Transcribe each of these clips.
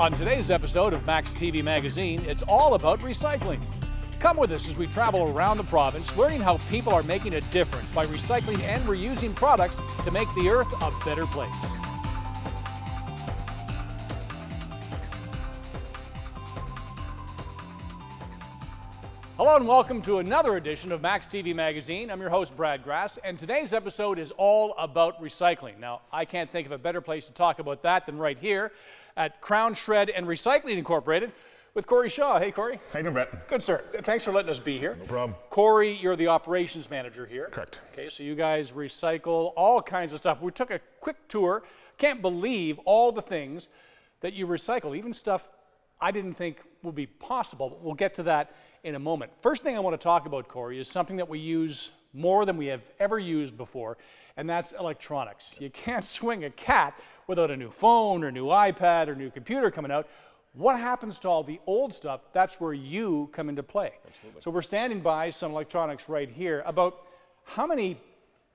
On today's episode of MaxTV Magazine, it's all about recycling. Come with us as we travel around the province, learning how people are making a difference by recycling and reusing products to make the earth a better place. Hello and welcome to another edition of MaxTV Magazine. I'm your host, Brad Grass, and today's episode is all about recycling. Now, I can't think of a better place to talk about that than right here at Crown Shred and Recycling Incorporated with Corey Shaw. Hey, Corey. How you doing, Brett? Good, sir. Thanks for letting us be here. No problem. Corey, you're the operations manager here. Correct. Okay, so you guys recycle all kinds of stuff. We took a quick tour. Can't believe all the things that you recycle, even stuff I didn't think would be possible, but we'll get to that in a moment. First thing I want to talk about, Corey, is something that we use more than we have ever used before, and that's electronics. You can't swing a cat without a new phone or new iPad or new computer coming out. What happens to all the old stuff? That's where you come into play. Absolutely. So we're standing by some electronics right here. About how many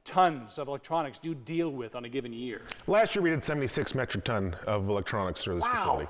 tons of electronics do you deal with on a given year? last year we did 76 metric ton of electronics through this facility.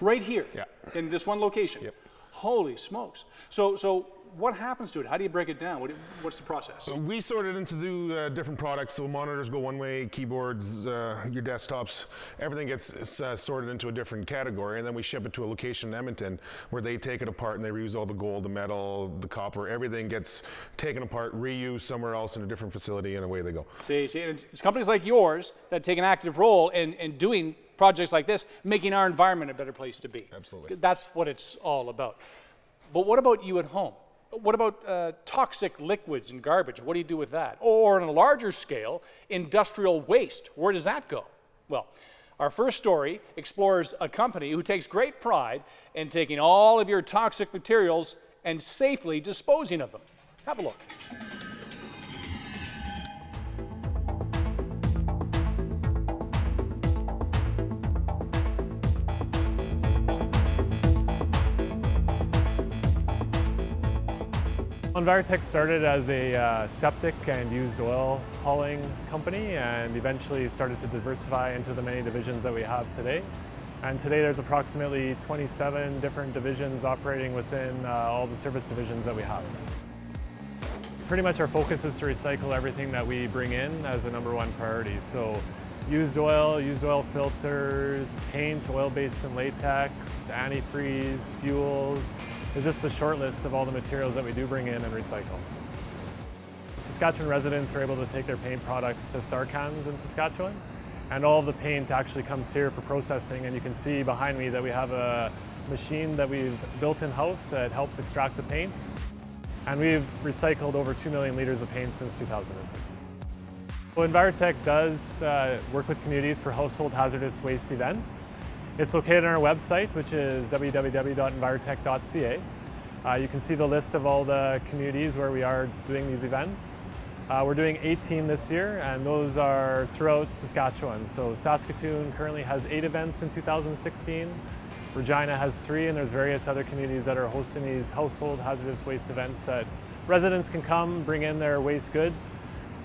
Right here? Yeah. In this one location? Yep. Holy smokes. So what happens to it? How do you break it down? What's the process? So we sort it into different products. So monitors go one way, keyboards, your desktops, everything gets sorted into a different category, and then we ship it to a location in Edmonton where they take it apart and they reuse all the gold, the metal, the copper, everything gets taken apart, reused somewhere else in a different facility, and away they go. See, and it's companies like yours that take an active role in doing projects like this, making our environment a better place to be. Absolutely. That's what it's all about. But what about you at home? What about toxic liquids and garbage? What do you do with that? Or on a larger scale, industrial waste. Where does that go? Well, our first story explores a company who takes great pride in taking all of your toxic materials and safely disposing of them. Have a look. EnviroTech started as a septic and used oil hauling company and eventually started to diversify into the many divisions that we have today. And today there's approximately 27 different divisions operating within all the service divisions that we have. Pretty much our focus is to recycle everything that we bring in as a #1 priority. So used oil filters, paint, oil-based and latex, antifreeze, fuels. Is just a short list of all the materials that we do bring in and recycle. Saskatchewan residents are able to take their paint products to Starcans in Saskatchewan, and all of the paint actually comes here for processing, and you can see behind me that we have a machine that we've built in-house that helps extract the paint, and we've recycled over 2 million liters of paint since 2006. So EnviroTech does work with communities for household hazardous waste events. It's located on our website, which is www.envirotech.ca. You can see the list of all the communities where we are doing these events. We're doing 18 this year, and those are throughout Saskatchewan. So Saskatoon currently has 8 events in 2016. Regina has 3, and there's various other communities that are hosting these household hazardous waste events that residents can come, bring in their waste goods.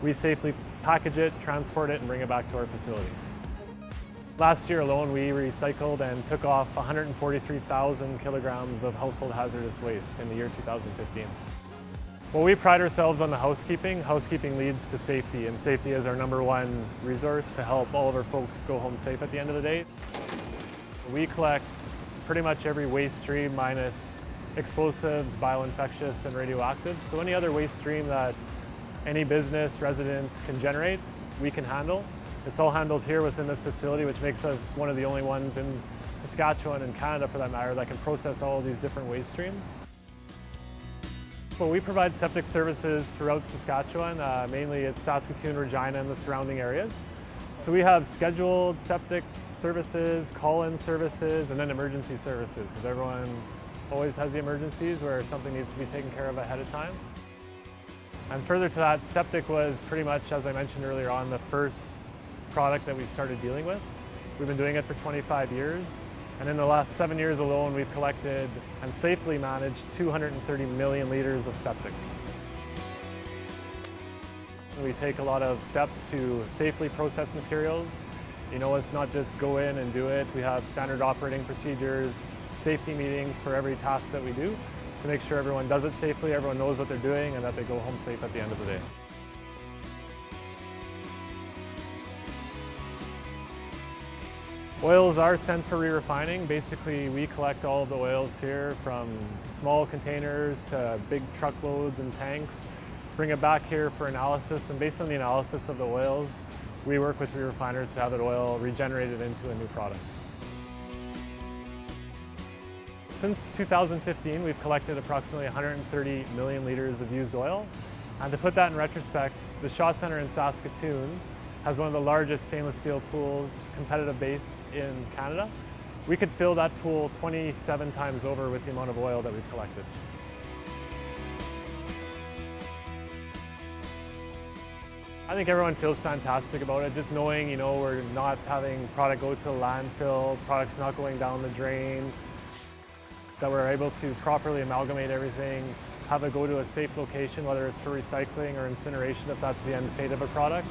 We safely package it, transport it, and bring it back to our facility. Last year alone, we recycled and took off 143,000 kilograms of household hazardous waste in the year 2015. Well, we pride ourselves on the housekeeping. Housekeeping leads to safety, and safety is our #1 resource to help all of our folks go home safe at the end of the day. We collect pretty much every waste stream minus explosives, bioinfectious, and radioactive. So any other waste stream that any business, resident can generate, we can handle. It's all handled here within this facility, which makes us one of the only ones in Saskatchewan and Canada, for that matter, that can process all of these different waste streams. Well, we provide septic services throughout Saskatchewan. Mainly it's Saskatoon, Regina, and the surrounding areas. So we have scheduled septic services, call-in services, and then emergency services, because everyone always has the emergencies where something needs to be taken care of ahead of time. And further to that, septic was pretty much, as I mentioned earlier on, the first product that we started dealing with. We've been doing it for 25 years, and in the last 7 years alone, we've collected and safely managed 230 million liters of septic. We take a lot of steps to safely process materials You know, it's not just go in and do it. We have standard operating procedures, safety meetings for every task that we do to make sure everyone does it safely, everyone knows what they're doing, and that they go home safe at the end of the day. Oils are sent for re-refining. Basically, we collect all of the oils here from small containers to big truckloads and tanks, bring it back here for analysis, and based on the analysis of the oils, we work with re-refiners to have that oil regenerated into a new product. Since 2015, we've collected approximately 130 million liters of used oil. And to put that in retrospect, the Shaw Centre in Saskatoon has one of the largest stainless steel pools, competitive base in Canada. We could fill that pool 27 times over with the amount of oil that we've collected. I think everyone feels fantastic about it, just knowing, you know, we're not having product go to the landfill, products not going down the drain, that we're able to properly amalgamate everything, have it go to a safe location, whether it's for recycling or incineration if that's the end fate of a product.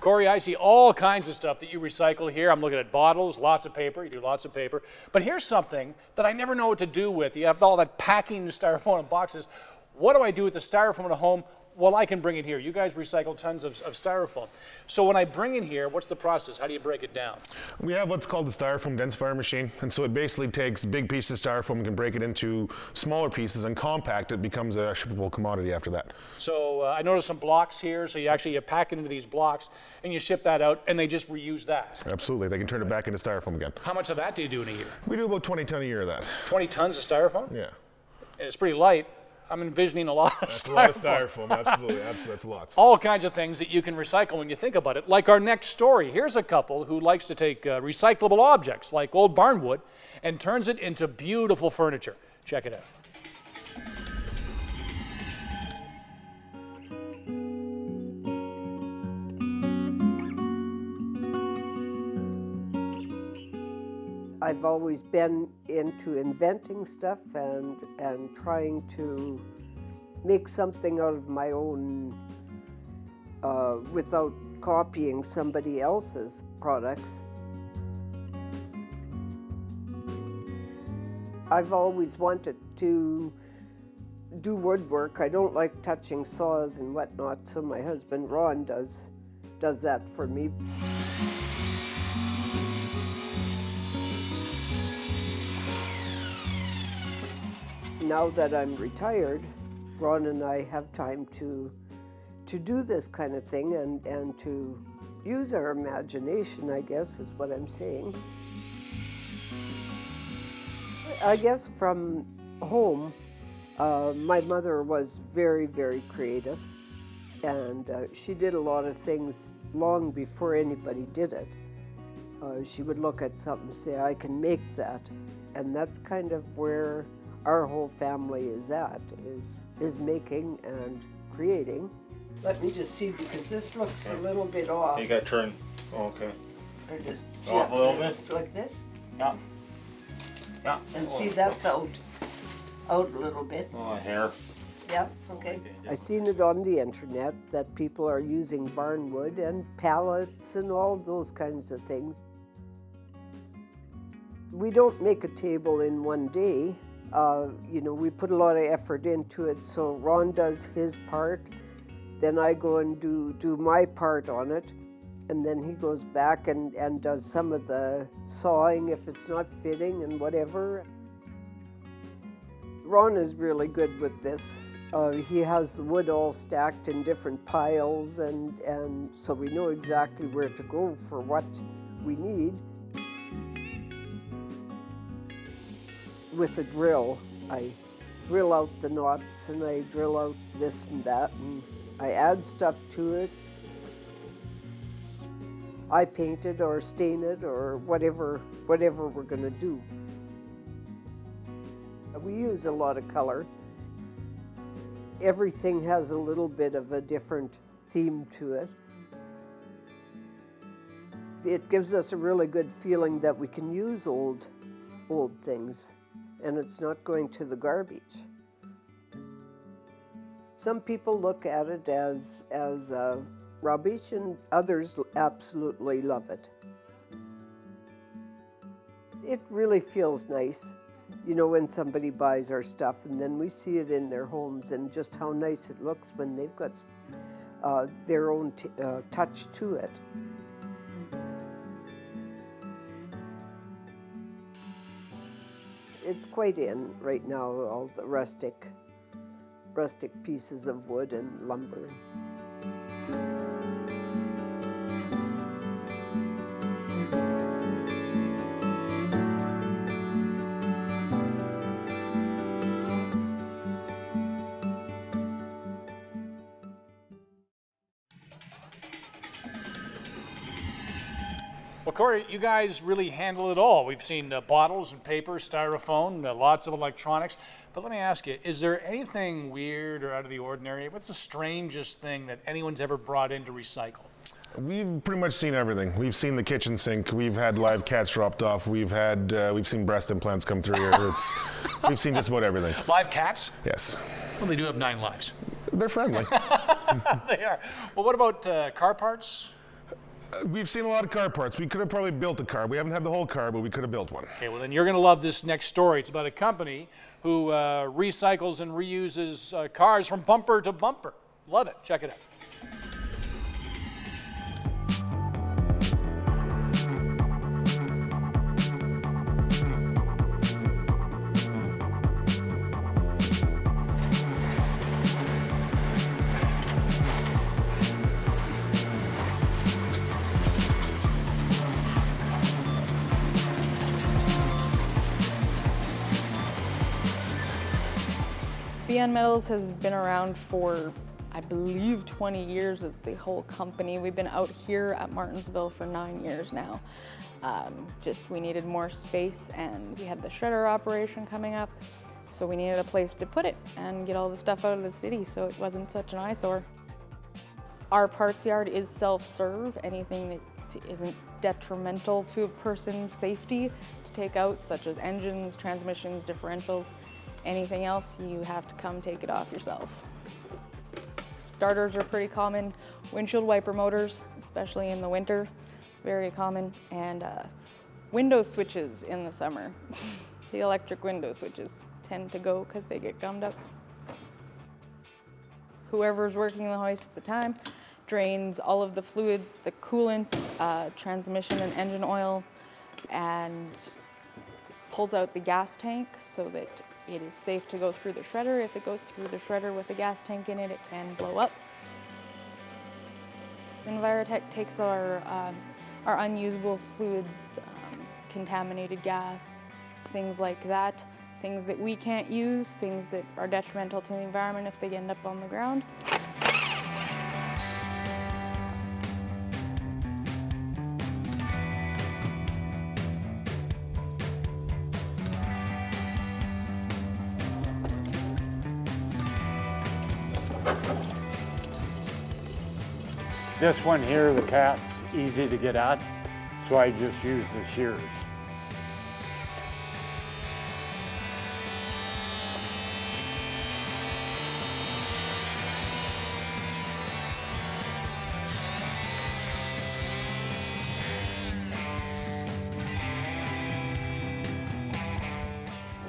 Corey, I see all kinds of stuff that you recycle here. I'm looking at bottles, lots of paper. You do lots of paper. But here's something that I never know what to do with. You have all that packing styrofoam in boxes. What do I do with the styrofoam at home? Well, I can bring it here. You guys recycle tons of styrofoam. So when I bring it here, what's the process? How do you break it down? We have what's called the styrofoam densifier machine, and so it basically takes big pieces of styrofoam and can break it into smaller pieces and compact it, becomes a shippable commodity after that. So I noticed some blocks here, so you pack it into these blocks and you ship that out and they just reuse that. Absolutely, they can turn it back into styrofoam again. How much of that do you do in a year? We do about 20 ton a year of that. 20 tons of styrofoam? Yeah. And it's pretty light. I'm envisioning a lot of That's styrofoam. a lot of styrofoam, absolutely, that's lots. All kinds of things that you can recycle when you think about it. Like our next story. Here's a couple who likes to take recyclable objects like old barnwood and turns it into beautiful furniture. Check it out. I've always been into inventing stuff and trying to make something out of my own without copying somebody else's products. I've always wanted to do woodwork. I don't like touching saws and whatnot, so my husband Ron does that for me. Now that I'm retired, Ron and I have time to do this kind of thing and to use our imagination, I guess, is what I'm saying. I guess from home, my mother was very, very creative, and she did a lot of things long before anybody did it. She would look at something and say, I can make that, and that's kind of where our whole family is at, is making and creating. Let me just see, because this looks a little bit off. You got to turn, okay. Or just Off a little bit? like this. Yeah. Yeah. And see, that's out a little bit. Oh, hair. Yeah, okay. I seen it on the internet that people are using barnwood and pallets and all those kinds of things. We don't make a table in one day. You know, we put a lot of effort into it, so Ron does his part, then I go and do my part on it, and then he goes back and does some of the sawing if it's not fitting and whatever. Ron is really good with this. He has the wood all stacked in different piles, and so we know exactly where to go for what we need. With a drill, I drill out the knots and I drill out this and that, and I add stuff to it. I paint it or stain it or whatever we're going to do. We use a lot of color. Everything has a little bit of a different theme to it. It gives us a really good feeling that we can use old things, and it's not going to the garbage. Some people look at it as rubbish, and others absolutely love it. It really feels nice, you know, when somebody buys our stuff and then we see it in their homes and just how nice it looks when they've got their own touch to it. It's quite in right now, all the rustic pieces of wood and lumber. Well, Corey, you guys really handle it all. We've seen bottles and paper, styrofoam, lots of electronics. But let me ask you, is there anything weird or out of the ordinary? What's the strangest thing that anyone's ever brought in to recycle? We've pretty much seen everything. We've seen the kitchen sink. We've had live cats dropped off. We've seen breast implants come through here. We've seen just about everything. Live cats? Yes. Well, they do have 9 lives. They're friendly. They are. Well, what about car parts? We've seen a lot of car parts. We could have probably built a car. We haven't had the whole car, but we could have built one. Okay, well then you're going to love this next story. It's about a company who recycles and reuses cars from bumper to bumper. Love it. Check it out. BN Metals has been around for, I believe, 20 years as the whole company. We've been out here at Martinsville for 9 years now. We needed more space, and we had the shredder operation coming up, so we needed a place to put it and get all the stuff out of the city so it wasn't such an eyesore. Our parts yard is self-serve. Anything that isn't detrimental to a person's safety to take out, such as engines, transmissions, differentials, anything else, you have to come take it off yourself. Starters are pretty common. Windshield wiper motors, especially in the winter, very common. And window switches in the summer. The electric window switches tend to go because they get gummed up. Whoever's working the hoist at the time drains all of the fluids, the coolants, transmission and engine oil, and pulls out the gas tank so that it is safe to go through the shredder. If it goes through the shredder with a gas tank in it, it can blow up. Envirotech takes our unusable fluids, contaminated gas, things like that, things that we can't use, things that are detrimental to the environment if they end up on the ground. This one here, the cat's easy to get at, so I just use the shears.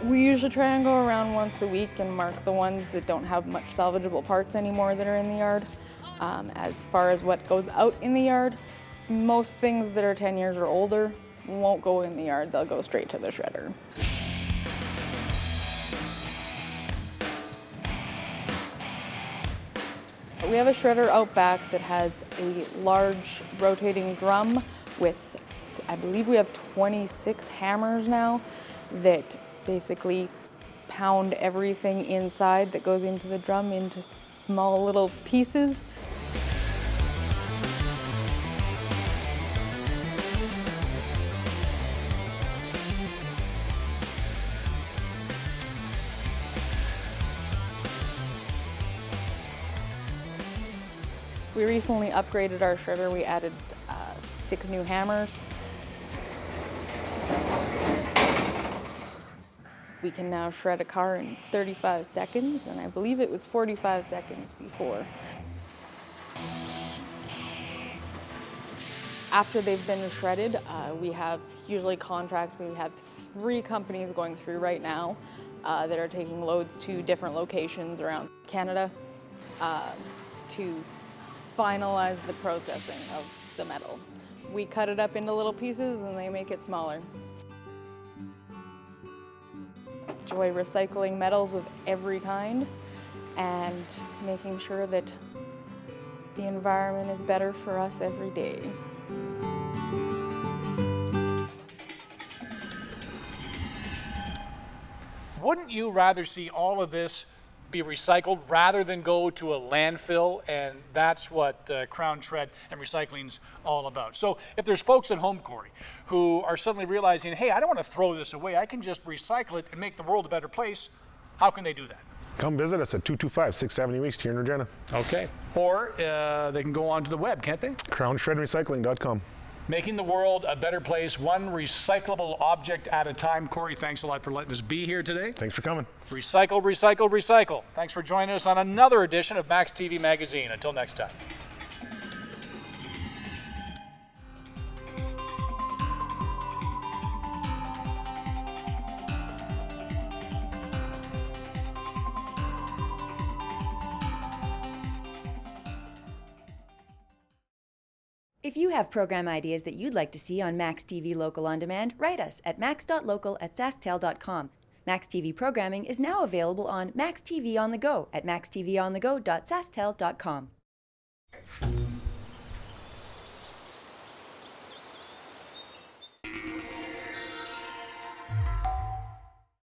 We usually try and go around once a week and mark the ones that don't have much salvageable parts anymore that are in the yard. As far as what goes out in the yard, most things that are 10 years or older won't go in the yard, they'll go straight to the shredder. We have a shredder out back that has a large rotating drum with, I believe we have 26 hammers now that basically pound everything inside that goes into the drum into small little pieces. We recently upgraded our shredder. We added 6 new hammers. We can now shred a car in 35 seconds, and I believe it was 45 seconds before. After they've been shredded, we have usually contracts. We have 3 companies going through right now that are taking loads to different locations around Canada to finalize the processing of the metal. We cut it up into little pieces and they make it smaller. Enjoy recycling metals of every kind and making sure that the environment is better for us every day. Wouldn't you rather see all of this be recycled rather than go to a landfill? And that's what Crown Shred and Recycling's all about. So if there's folks at home, Corey, who are suddenly realizing, hey, I don't want to throw this away, I can just recycle it and make the world a better place, how can they do that? Come visit us at 225 6th Avenue East here in Regina. Okay. Or they can go onto the web, can't they? CrownShredRecycling.com. Making the world a better place, one recyclable object at a time. Corey, thanks a lot for letting us be here today. Thanks for coming. Recycle, recycle, recycle. Thanks for joining us on another edition of MaxTV Magazine. Until next time. If you have program ideas that you'd like to see on MaxTV Local On Demand, write us at max.local@sasktl.com. MaxTV programming is now available on MaxTV on the Go at maxtvonthego.sasktl.com.